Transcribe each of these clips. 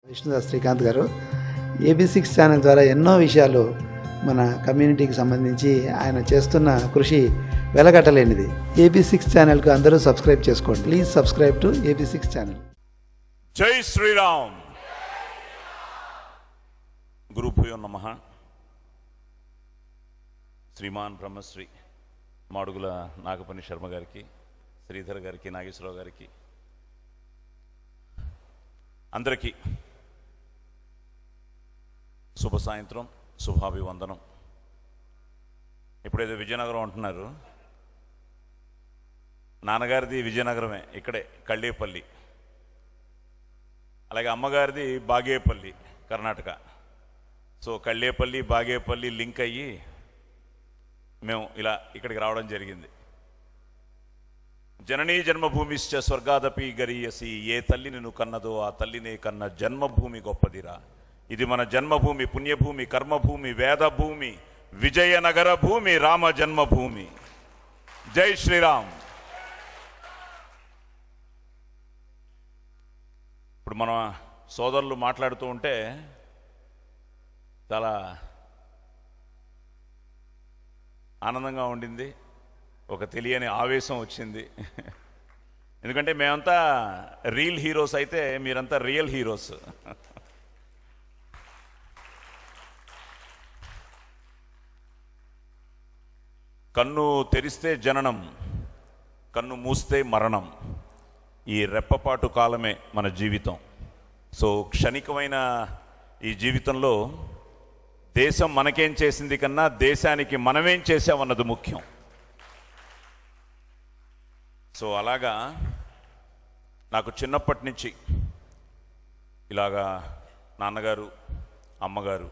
విష్ణుదాస్ శ్రీకాంత్ గారు AB6 channel ద్వారా ఎన్నో విషయాలు మన కమ్యూనిటీకి సంబంధించి ఆయన చేస్తున్న కృషి వెలగట్టలేనిది. AB6 ఛానల్కు అందరూ సబ్స్క్రైబ్ చేసుకోండి. Please subscribe to AB6 channel. జై శ్రీరామ్. గురుభూయో నమః. శ్రీమాన్ బ్రహ్మశ్రీ మాడుగుల నాగపని శర్మ గారికి, శ్రీధర్ గారికి, నాగేశ్వరరావు గారికి, అందరికీ శుభ సాయంత్రం, శుభాభివందనం. ఇప్పుడేదో విజయనగరం అంటున్నారు, నాన్నగారిది విజయనగరమే, ఇక్కడే కళ్ళేపల్లి. అలాగే అమ్మగారిది బాగేపల్లి, కర్ణాటక. సో కళ్ళేపల్లి బాగేపల్లి లింక్ అయ్యి మేము ఇలా ఇక్కడికి రావడం జరిగింది. జననీ జన్మభూమిశ్చ స్వర్గాదపి గరీయసి, ఏ తల్లి నిన్ను కన్నదో ఆ తల్లినే కన్న జన్మభూమి గొప్పదిరా. ఇది మన జన్మభూమి, పుణ్యభూమి, కర్మభూమి, వేదభూమి, విజయనగర భూమి, రామ జన్మభూమి. జై శ్రీరామ్. ఇప్పుడు మన సోదరులు మాట్లాడుతూ ఉంటే చాలా ఆనందంగా ఉండింది, ఒక తెలియని ఆవేశం వచ్చింది. ఎందుకంటే మేమంతా రియల్ హీరోస్ అయితే మీరంతా రియల్ హీరోస్. కన్ను తెరిస్తే జననం, కన్ను మూస్తే మరణం. ఈ రెప్పపాటు కాలమే మన జీవితం. సో క్షణికమైన ఈ జీవితంలో దేశం మనకేం చేసింది కన్నా దేశానికి మనమేం చేసామన్నది ముఖ్యం. సో అలాగా నాకు చిన్నప్పటి నుంచి ఇలాగా నాన్నగారు, అమ్మగారు,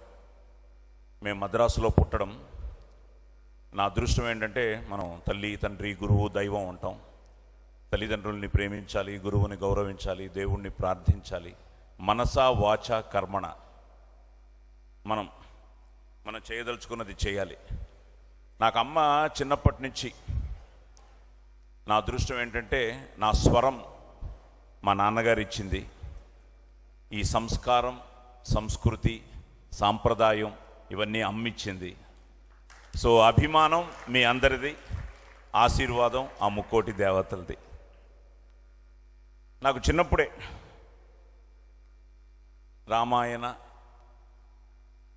మేము మద్రాసులో పుట్టడం, నా అదృష్టం ఏంటంటే మనం తల్లి, తండ్రి, గురువు, దైవం అంటాం. తల్లిదండ్రుల్ని ప్రేమించాలి, గురువుని గౌరవించాలి, దేవుణ్ణి ప్రార్థించాలి. మనసా వాచ కర్మణ మనం చేయదలుచుకున్నది చేయాలి. నాకు అమ్మ చిన్నప్పటి నుంచి, నా అదృష్టం ఏంటంటే నా స్వరం మా నాన్నగారు ఇచ్చింది. ఈ సంస్కారం, సంస్కృతి, సాంప్రదాయం ఇవన్నీ అమ్మిచ్చింది. సో అభిమానం మీ అందరిది, ఆశీర్వాదం ఆ ముక్కోటి దేవతలది. నాకు చిన్నప్పుడే రామాయణ,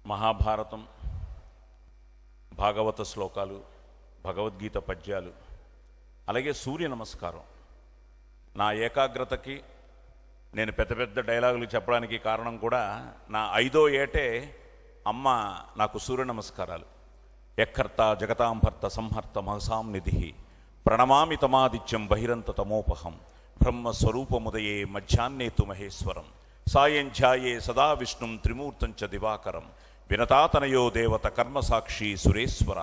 మహాభారతం, భాగవత శ్లోకాలు, భగవద్గీత పద్యాలు, అలాగే సూర్య నమస్కారం. నా ఏకాగ్రతకి, నేను పెద్ద పెద్ద డైలాగులు చెప్పడానికి కారణం కూడా నా 5వ ఏటే అమ్మ నాకు సూర్య నమస్కారాలు. యక్కర్త జగతాంభర్త సంహర్త మహసాం నిధి, ప్రణమామి తమాదిత్యం బహిరంత తమోపహం, బ్రహ్మస్వరూపముదయే మధ్యాహ్నే తు మహేశ్వరం, సాయంధ్యాయే సదా విష్ణుం త్రిమూర్తం చ దివాకరం, వినతాతనయో దేవత కర్మసాక్షి సురేశ్వర,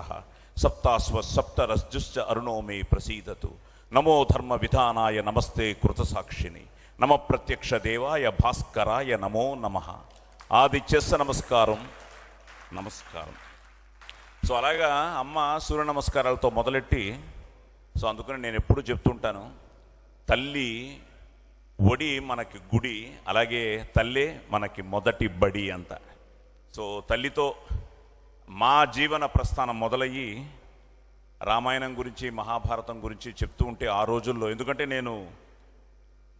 సప్తాస్వ సప్తరజ్జుశ్చ అరుణో మే ప్రసీదతు, నమో ధర్మ విధానాయ నమస్తే కృతసాక్షిని, నమ ప్రత్యక్ష దేవాయ భాస్కరాయ నమో నమః. ఆదిత్యస్య నమస్కారం. నమస్కారం. సో అలాగా అమ్మ సూర్య నమస్కారాలతో మొదలెట్టి, సో అందుకని నేను ఎప్పుడు చెప్తుంటాను, తల్లి ఒడి మనకి గుడి, అలాగే తల్లే మనకి మొదటి బడి అంత. సో తల్లితో మా జీవన ప్రస్థానం మొదలయ్యి రామాయణం గురించి, మహాభారతం గురించి చెప్తూ ఉంటే ఆ రోజుల్లో, ఎందుకంటే నేను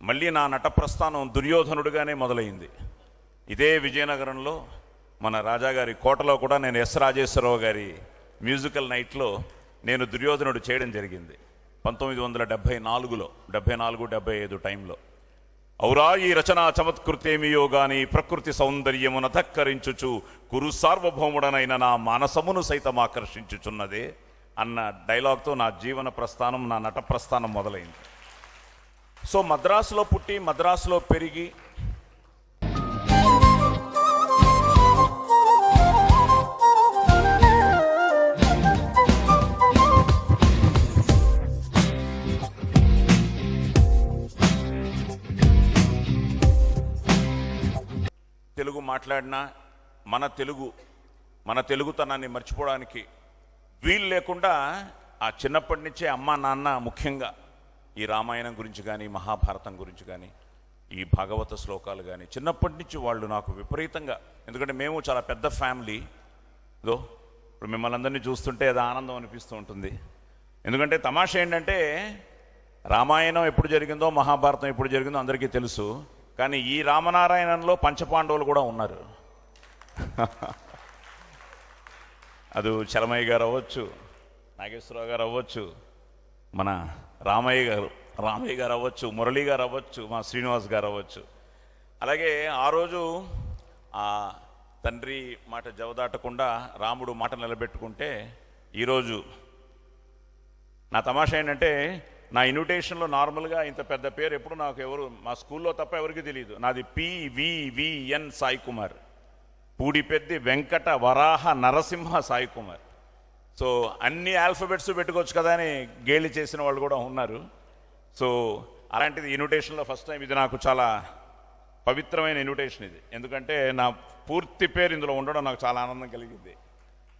మళ్ళీ నా నట ప్రస్థానం దుర్యోధనుడిగానే మొదలైంది. ఇదే విజయనగరంలో మన రాజాగారి కోటలో కూడా నేను ఎస్ రాజేశ్వరరావు గారి మ్యూజికల్ నైట్లో నేను దుర్యోధనుడు చేయడం జరిగింది 1974లో, 74-75 టైంలో. ఔరా ఈ రచన చమత్కృతేమియో గాని ప్రకృతి సౌందర్యమున ధక్కరించుచు కురు సార్వభౌముడనైన నా మానసమును సైతం ఆకర్షించుచున్నదే అన్న డైలాగ్తో నా జీవన ప్రస్థానం, నా నట ప్రస్థానం మొదలైంది. సో మద్రాసులో పుట్టి, మద్రాసులో పెరిగి, తెలుగు మాట్లాడినా మన తెలుగుతనాన్ని మర్చిపోవడానికి వీలు లేకుండా ఆ చిన్నప్పటి నుంచే అమ్మ నాన్న ముఖ్యంగా ఈ రామాయణం గురించి కానీ, మహాభారతం గురించి కానీ, ఈ భాగవత శ్లోకాలు కానీ చిన్నప్పటి నుంచి వాళ్ళు నాకు విపరీతంగా, ఎందుకంటే మేము చాలా పెద్ద ఫ్యామిలీ. ఇదో ఇప్పుడు మిమ్మల్ని అందరినీ చూస్తుంటే అది ఆనందం అనిపిస్తూ ఉంటుంది. ఎందుకంటే తమాషా ఏంటంటే రామాయణం ఎప్పుడు జరిగిందో మహాభారతం ఎప్పుడు జరిగిందో అందరికీ తెలుసు. కానీ ఈ రామనారాయణంలో పంచపాండవులు కూడా ఉన్నారు. అది చలమయ్య గారు అవ్వచ్చు, నాగేశ్వరరావు గారు అవ్వచ్చు, మన రామయ్య గారు అవ్వచ్చు, మురళీ గారు అవ్వచ్చు, మా శ్రీనివాస్ గారు అవ్వచ్చు. అలాగే ఆ రోజు ఆ తండ్రి మాట జవదాటకుండా రాముడు మాట నిలబెట్టుకుంటే ఈరోజు నా తమాషా ఏంటంటే నా ఇన్విటేషన్లో నార్మల్గా ఇంత పెద్ద పేరు ఎప్పుడు నాకు ఎవరు మా స్కూల్లో తప్ప ఎవరికి తెలియదు. నాది PVVN సాయి కుమార్, పూడిపెద్ది వెంకట వరాహ నరసింహ సాయి కుమార్. సో అన్ని ఆల్ఫబెట్స్ పెట్టుకోవచ్చు కదా అని గేలి చేసిన వాళ్ళు కూడా ఉన్నారు. సో అలాంటిది ఇన్విటేషన్లో ఫస్ట్ టైం ఇది నాకు చాలా పవిత్రమైన ఇన్విటేషన్ ఇది. ఎందుకంటే నా పూర్తి పేరు ఇందులో ఉండడం నాకు చాలా ఆనందం కలిగింది.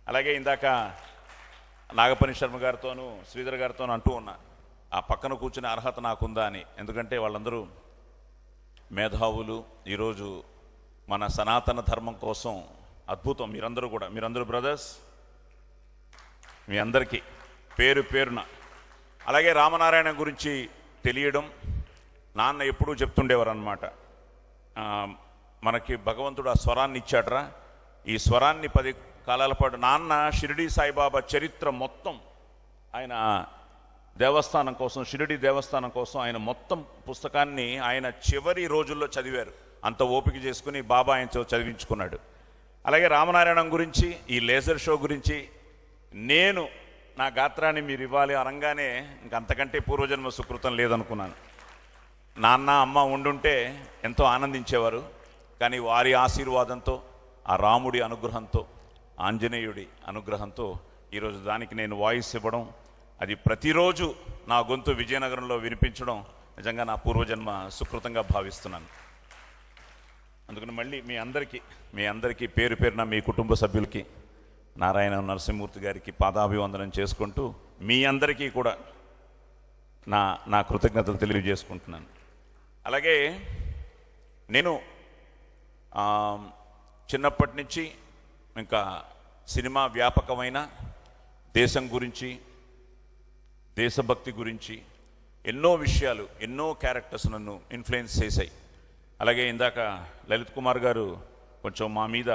అలాగే ఇందాక నాగపని శర్మ గారితోనూ శ్రీధర్ గారితోనూ అంటూ ఉన్నా ఆ పక్కన కూర్చునే అర్హత నాకుందా అని. ఎందుకంటే వాళ్ళందరూ మేధావులు. ఈరోజు మన సనాతన ధర్మం కోసం అద్భుతం. మీరందరూ బ్రదర్స్, మీ అందరికీ పేరు పేరున. అలాగే రామనారాయణ గురించి తెలియడం నాన్న ఎప్పుడూ చెప్తుండేవారు అనమాట. మనకి భగవంతుడు ఆ స్వరాన్ని ఇచ్చాడరా, ఈ స్వరాన్ని 10 కాలాల పాటు నాన్న షిరిడి సాయిబాబా చరిత్ర మొత్తం ఆయన దేవస్థానం కోసం, షిరిడి దేవస్థానం కోసం ఆయన మొత్తం పుస్తకాన్ని ఆయన చివరి రోజుల్లో చదివారు. అంత ఓపిక చేసుకుని బాబా ఆయనతో చదివించుకున్నాడు. అలాగే రామనారాయణం గురించి, ఈ లేజర్ షో గురించి నేను నా గాత్రాన్ని మీరు ఇవ్వాలి అనగానే ఇంకంతకంటే పూర్వజన్మ సుకృతం లేదనుకున్నాను. నాన్న అమ్మ ఉండుంటే ఎంతో ఆనందించేవారు. కానీ వారి ఆశీర్వాదంతో, ఆ రాముడి అనుగ్రహంతో, ఆంజనేయుడి అనుగ్రహంతో ఈరోజు దానికి నేను వాయిస్ ఇవ్వడం, అది ప్రతిరోజు నా గొంతు విజయనగరంలో వినిపించడం నిజంగా నా పూర్వజన్మ సుకృతంగా భావిస్తున్నాను. అందుకని మళ్ళీ మీ అందరికీ పేరు పేరున మీ కుటుంబ సభ్యులకి, నారాయణ నరసింహమూర్తి గారికి పాదాభివందనం చేసుకుంటూ మీ అందరికీ కూడా నా కృతజ్ఞతలు తెలియజేసుకుంటున్నాను. అలాగే నేను చిన్నప్పటి నుంచి ఇంకా సినిమా వ్యాపకమైన దేశం గురించి, దేశభక్తి గురించి ఎన్నో విషయాలు, ఎన్నో క్యారెక్టర్స్ నన్ను ఇన్ఫ్లుయెన్స్ చేశాయి. అలాగే ఇందాక లలిత్ కుమార్ గారు కొంచెం మా మీద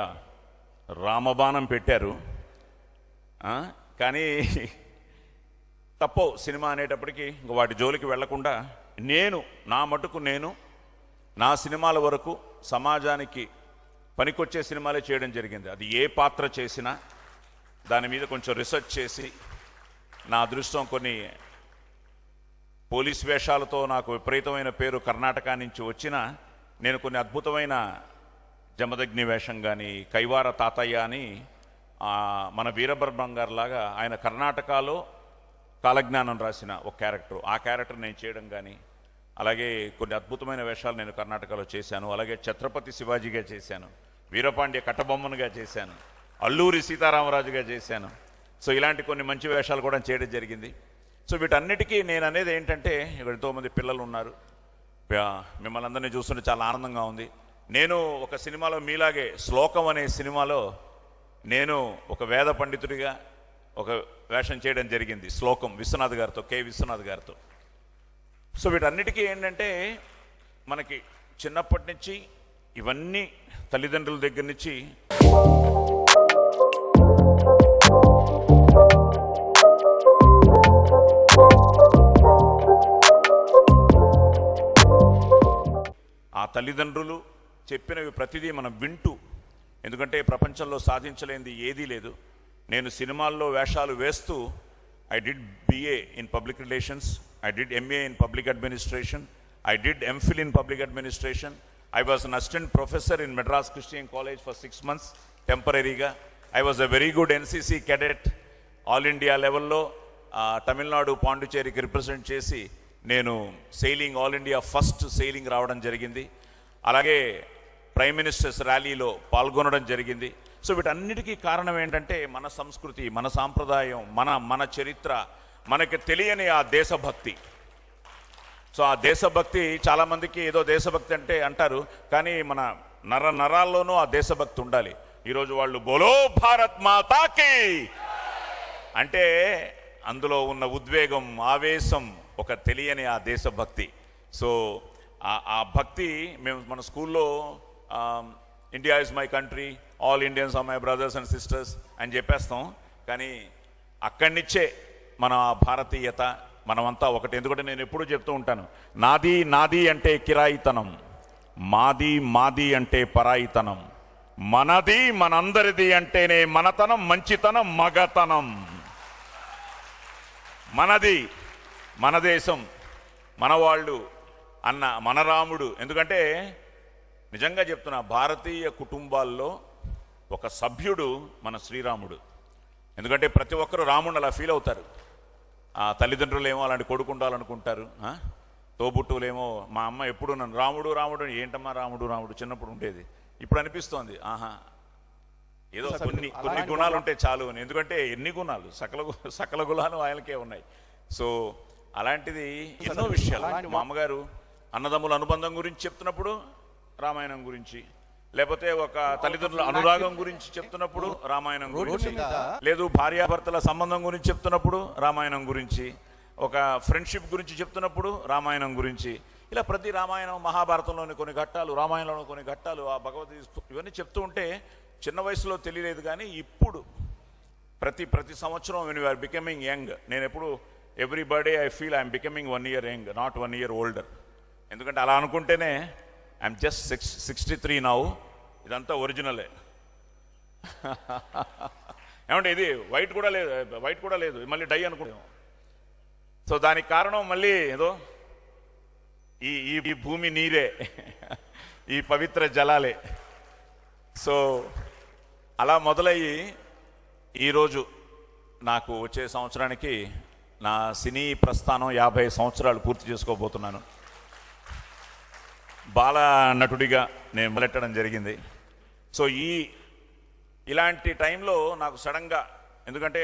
రామబాణం పెట్టారు. కానీ తప్పో సినిమా అనేటప్పటికీ ఇంక వాటి జోలికి వెళ్లకుండా నా మటుకు నా సినిమాల వరకు సమాజానికి పనికొచ్చే సినిమాలే చేయడం జరిగింది. అది ఏ పాత్ర చేసినా దాని మీద కొంచెం రీసెర్చ్ చేసి, నా అదృష్టం కొన్ని పోలీస్ వేషాలతో నాకు విపరీతమైన పేరు కర్ణాటక నుంచి వచ్చిన నేను కొన్ని అద్భుతమైన జమదగ్ని వేషం కానీ, కైవార తాతయ్య అని మన వీరబ్రహ్మం గారు లాగా ఆయన కర్ణాటకలో కాలజ్ఞానం రాసిన ఒక క్యారెక్టర్, ఆ క్యారెక్టర్ నేను చేయడం కానీ, అలాగే కొన్ని అద్భుతమైన వేషాలు నేను కర్ణాటకలో చేశాను. అలాగే ఛత్రపతి శివాజీగా చేశాను, వీరపాండ్య కట్టబొమ్మనుగా చేశాను, అల్లూరి సీతారామరాజుగా చేశాను. సో ఇలాంటి కొన్ని మంచి వేషాలు కూడా చేయడం జరిగింది. సో వీటన్నిటికీ నేను అనేది ఏంటంటే, ఇక్కడ ఎంతోమంది పిల్లలు ఉన్నారు, మిమ్మల్ని అందరినీ చూస్తుంటే చాలా ఆనందంగా ఉంది. నేను ఒక సినిమాలో మీలాగే శ్లోకం అనే సినిమాలో నేను ఒక వేద పండితుడిగా ఒక వేషం చేయడం జరిగింది, శ్లోకం విశ్వనాథ్ గారితో, కె విశ్వనాథ్ గారితో. సో వీటన్నిటికీ ఏంటంటే మనకి చిన్నప్పటి నుంచి ఇవన్నీ తల్లిదండ్రుల దగ్గర నుంచి ఆ తల్లిదండ్రులు చెప్పినవి ప్రతిదీ మనం వింటూ, ఎందుకంటే ప్రపంచంలో సాధించలేనిది ఏదీ లేదు. నేను సినిమాల్లో వేషాలు వేస్తూ I did BA in Public Relations, I did MA in Public Administration, I did MPhil in Public Administration. I was an assistant professor in Madras Christian College for 6 months temporary-ga. I was a very good NCC cadet. All India level lo Tamil Nadu Pondicherry ki represent chesi nenu sailing all India first sailing రావడం జరిగింది. అలాగే prime ministers ర్యాలీలో పాల్గొనడం జరిగింది. So వీటన్నిటికీ కారణం ఏంటంటే మన సంస్కృతి, మన సాంప్రదాయం, మన చరిత్ర, మనకి తెలియని ఆ దేశభక్తి. సో ఆ దేశభక్తి చాలామందికి ఏదో దేశభక్తి అంటే అంటారు, కానీ మన నరాల్లోనూ ఆ దేశభక్తి ఉండాలి. ఈరోజు వాళ్ళు బోలో భారత్ మాతాకి అంటే అందులో ఉన్న ఉద్వేగం, ఆవేశం, ఒక తెలియని ఆ దేశభక్తి. సో ఆ భక్తి మేము మన స్కూల్లో India is my country, all Indians are my brothers and sisters అని చెప్పేస్తాం, కానీ అక్కడి నుంచే మన భారతీయత మనమంతా ఒకటి. ఎందుకంటే నేను ఎప్పుడూ చెప్తూ ఉంటాను, నాది నాది అంటే కిరాయితనం, మాది మాది అంటే పరాయితనం, మనది మనందరిది అంటేనే మనతనం, మంచితనం, మగతనం. మనది, మన దేశం, మనవాళ్ళు అన్న మన రాముడు. ఎందుకంటే నిజంగా చెప్తున్నా, భారతీయ కుటుంబాల్లో ఒక సభ్యుడు మన శ్రీరాముడు. ఎందుకంటే ప్రతి ఒక్కరు రాముడు అలా ఫీల్ అవుతారు. తల్లిదండ్రులు ఏమో అలాంటి కొడుకు ఉండాలనుకుంటారు, తోబుట్టువులేమో, మా అమ్మ ఎప్పుడు నన్ను రాముడు రాముడు, ఏంటమ్మా రాముడు రాముడు చిన్నప్పుడు ఉండేది, ఇప్పుడు అనిపిస్తోంది ఏదో కొన్ని గుణాలు ఉంటే చాలు అని. ఎందుకంటే ఎన్ని గుణాలు, సకల గుణాలు ఆయనకే ఉన్నాయి. సో అలాంటిది ఎన్నో విషయాలు. మా అమ్మగారు అన్నదమ్ముల అనుబంధం గురించి చెప్తున్నప్పుడు రామాయణం గురించి, లేకపోతే ఒక తల్లిదండ్రుల అనురాగం గురించి చెప్తున్నప్పుడు రామాయణం గురించి, లేదు భార్యాభర్తల సంబంధం గురించి చెప్తున్నప్పుడు రామాయణం గురించి, ఒక ఫ్రెండ్షిప్ గురించి చెప్తున్నప్పుడు రామాయణం గురించి, ఇలా ప్రతి రామాయణం, మహాభారతంలోని కొన్ని ఘట్టాలు, రామాయణంలోని కొన్ని ఘట్టాలు, ఆ భగవద్గీత ఇవన్నీ చెప్తూ ఉంటే చిన్న వయసులో తెలియలేదు, కానీ ఇప్పుడు ప్రతి సంవత్సరం when you are becoming young, నేను ఎప్పుడు every birthday I feel I'm becoming 1 year young, not 1 year older. ఎందుకంటే అలా అనుకుంటేనే ఐఎమ్ జస్ట్ 63 నౌ. ఇదంతా ఒరిజినలే. ఏమంటే ఇది వైట్ కూడా లేదు, మళ్ళీ డై అనుకుంటాం. సో దానికి కారణం మళ్ళీ ఏదో ఈ భూమి నీరే, ఈ పవిత్ర జలాలే. సో అలా మొదలయ్యి ఈరోజు నాకు వచ్చే సంవత్సరానికి నా సినీ ప్రస్థానం 50 సంవత్సరాలు పూర్తి చేసుకోబోతున్నాను. బాల నటుడిగా నేను మొదలెట్టడం జరిగింది. సో ఇలాంటి టైంలో నాకు సడన్గా, ఎందుకంటే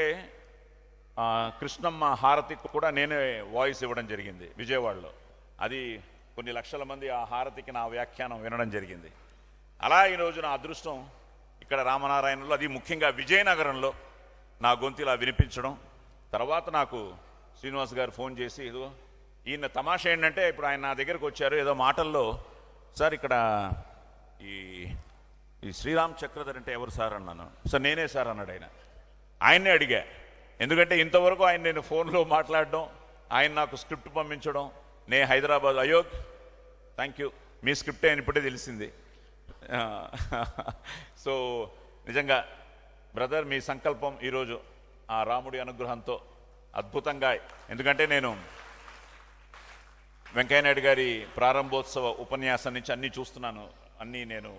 కృష్ణమ్మ హారతికి కూడా నేనే వాయిస్ ఇవ్వడం జరిగింది విజయవాడలో. అది కొన్ని లక్షల మంది ఆ హారతికి నా వ్యాఖ్యానం వినడం జరిగింది. అలా ఈరోజు నా అదృష్టం ఇక్కడ రామనారాయణలో, అది ముఖ్యంగా విజయనగరంలో నా గొంతులా వినిపించడం. తర్వాత నాకు శ్రీనివాస్ గారు ఫోన్ చేసి, ఏదో ఈయన తమాషా ఏంటంటే, ఇప్పుడు ఆయన నా దగ్గరకు వచ్చారు ఏదో మాటల్లో, సార్ ఇక్కడ ఈ శ్రీరామ్ చక్రధర్ అంటే ఎవరు సార్ అన్నాను. సార్ నేనే సార్ అన్నాడు ఆయన. ఆయన్నే అడిగా, ఎందుకంటే ఇంతవరకు ఆయన నేను ఫోన్లో మాట్లాడడం, ఆయన నాకు స్క్రిప్ట్ పంపించడం, నే హైదరాబాద్, అయ్యో థ్యాంక్ యూ, మీ స్క్రిప్టే అని ఇప్పుడే తెలిసింది. సో నిజంగా బ్రదర్, మీ సంకల్పం ఈరోజు ఆ రాముడి అనుగ్రహంతో అద్భుతంగా, ఎందుకంటే నేను వెంకయ్యనాయుడు గారి ప్రారంభోత్సవ ఉపన్యాసం నుంచి అన్నీ చూస్తున్నాను, అన్నీ నేను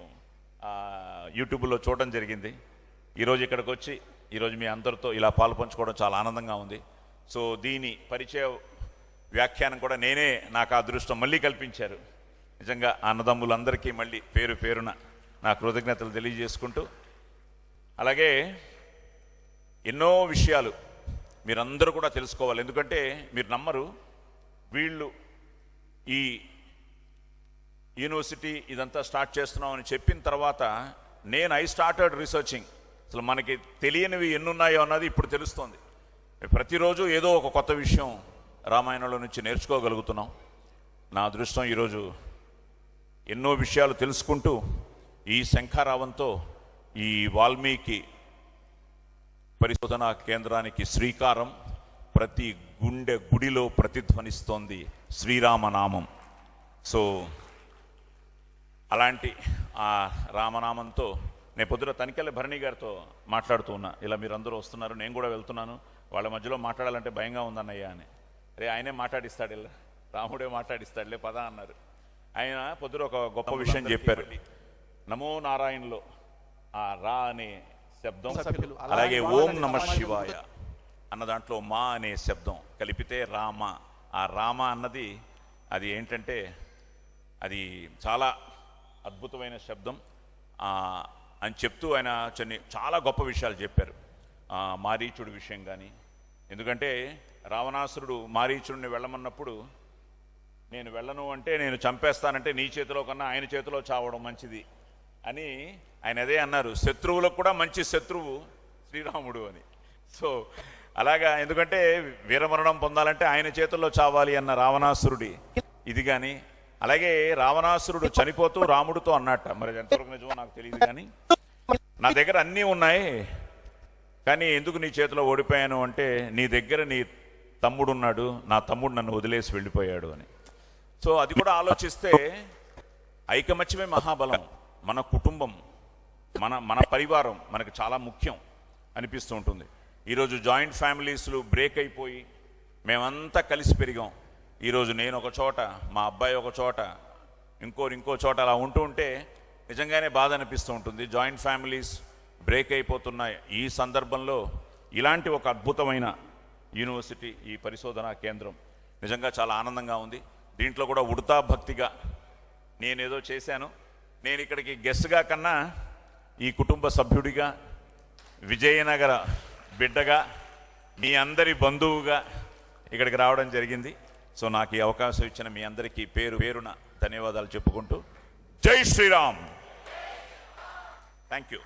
యూట్యూబ్లో చూడడం జరిగింది. ఈరోజు ఇక్కడికి వచ్చి ఈరోజు మీ అందరితో ఇలా పాలు పంచుకోవడం చాలా ఆనందంగా ఉంది. సో దీని పరిచయ వ్యాఖ్యానం కూడా నేనే, నాకు అదృష్టం మళ్ళీ కల్పించారు. నిజంగా అన్నదమ్ములందరికీ మళ్ళీ పేరు పేరున నా కృతజ్ఞతలు తెలియజేసుకుంటూ, అలాగే ఎన్నో విషయాలు మీరందరూ కూడా తెలుసుకోవాలి. ఎందుకంటే మీరు నమ్మరు, వీళ్ళు ఈ యూనివర్సిటీ ఇదంతా స్టార్ట్ చేస్తున్నామని చెప్పిన తర్వాత ఐ స్టార్టెడ్ రీసెర్చింగ్. అసలు మనకి తెలియనివి ఎన్నున్నాయో అన్నది ఇప్పుడు తెలుస్తోంది. ప్రతిరోజు ఏదో ఒక కొత్త విషయం రామాయణంలో నుంచి నేర్చుకోగలుగుతున్నాం. నా అదృష్టం ఈరోజు ఎన్నో విషయాలు తెలుసుకుంటూ ఈ శంఖారావంతో ఈ వాల్మీకి పరిశోధనా కేంద్రానికి శ్రీకారం. ప్రతి గుండె గుడిలో ప్రతిధ్వనిస్తోంది శ్రీరామనామం. సో అలాంటి ఆ రామనామంతో నేను పొద్దున తనికెళ్ళ భరణి గారితో మాట్లాడుతూ ఉన్నా, ఇలా మీరందరూ వస్తున్నారు, నేను కూడా వెళ్తున్నాను, వాళ్ళ మధ్యలో మాట్లాడాలంటే భయంగా ఉందన్నయ్య అని. అరే ఆయనే మాట్లాడిస్తాడు, ఇలా రాముడే మాట్లాడిస్తాడులే పద అన్నారు. ఆయన పొద్దున ఒక గొప్ప విషయం చెప్పారు. నమో నారాయణలో ఆ రా అనే శబ్దం, అలాగే ఓం నమ శివాయ అన్న దాంట్లో మా అనే శబ్దం కలిపితే రామ. ఆ రామ అన్నది అది ఏంటంటే అది చాలా అద్భుతమైన శబ్దం అని చెప్తూ ఆయన చాలా గొప్ప విషయాలు చెప్పారు. మారీచుడి విషయం కానీ, ఎందుకంటే రావణాసురుడు మారీచుడిని వెళ్ళమన్నప్పుడు నేను వెళ్ళను అంటే నేను చంపేస్తానంటే నీ చేతిలో కన్నా ఆయన చేతిలో చావడం మంచిది అని ఆయన అదే అన్నారు. శత్రువులకు కూడా మంచి శత్రువు శ్రీరాముడు అని. సో అలాగా, ఎందుకంటే వీరమరణం పొందాలంటే ఆయన చేతుల్లో చావాలి అన్న రావణాసురుడి ఇది. కానీ అలాగే రావణాసురుడు చనిపోతూ రాముడితో అన్నట్ట, మరి ఎంతవరకు నిజమో నాకు తెలియదు, కానీ నా దగ్గర అన్నీ ఉన్నాయి కానీ ఎందుకు నీ చేతిలో ఓడిపోయాను అంటే నీ దగ్గర నీ తమ్ముడు ఉన్నాడు, నా తమ్ముడు నన్ను వదిలేసి వెళ్ళిపోయాడు అని. సో అది కూడా ఆలోచిస్తే ఐకమత్యమే మహాబలం. మన కుటుంబం, మన పరివారం మనకు చాలా ముఖ్యం అనిపిస్తూ ఉంటుంది. ఈరోజు జాయింట్ ఫ్యామిలీస్లు బ్రేక్ అయిపోయి మేమంతా కలిసి పెరిగాం. ఈరోజు నేను ఒక చోట, మా అబ్బాయి ఒక చోట, ఇంకో చోట అలా ఉంటూ ఉంటే నిజంగానే బాధ అనిపిస్తూ ఉంటుంది. జాయింట్ ఫ్యామిలీస్ బ్రేక్ అయిపోతున్న ఈ సందర్భంలో ఇలాంటి ఒక అద్భుతమైన యూనివర్సిటీ, ఈ పరిశోధనా కేంద్రం నిజంగా చాలా ఆనందంగా ఉంది. దీంట్లో కూడా ఉడతా భక్తిగా నేనేదో చేశాను. నేను ఇక్కడికి గెస్ట్గా కన్నా ఈ కుటుంబ సభ్యుడిగా, విజయనగర బిడ్డగా, మీ అందరి బంధువుగా ఇక్కడికి రావడం జరిగింది. సో నాకు ఈ అవకాశం ఇచ్చిన మీ అందరికీ పేరు పేరున ధన్యవాదాలు చెప్పుకుంటూ జై శ్రీరామ్. Thank you.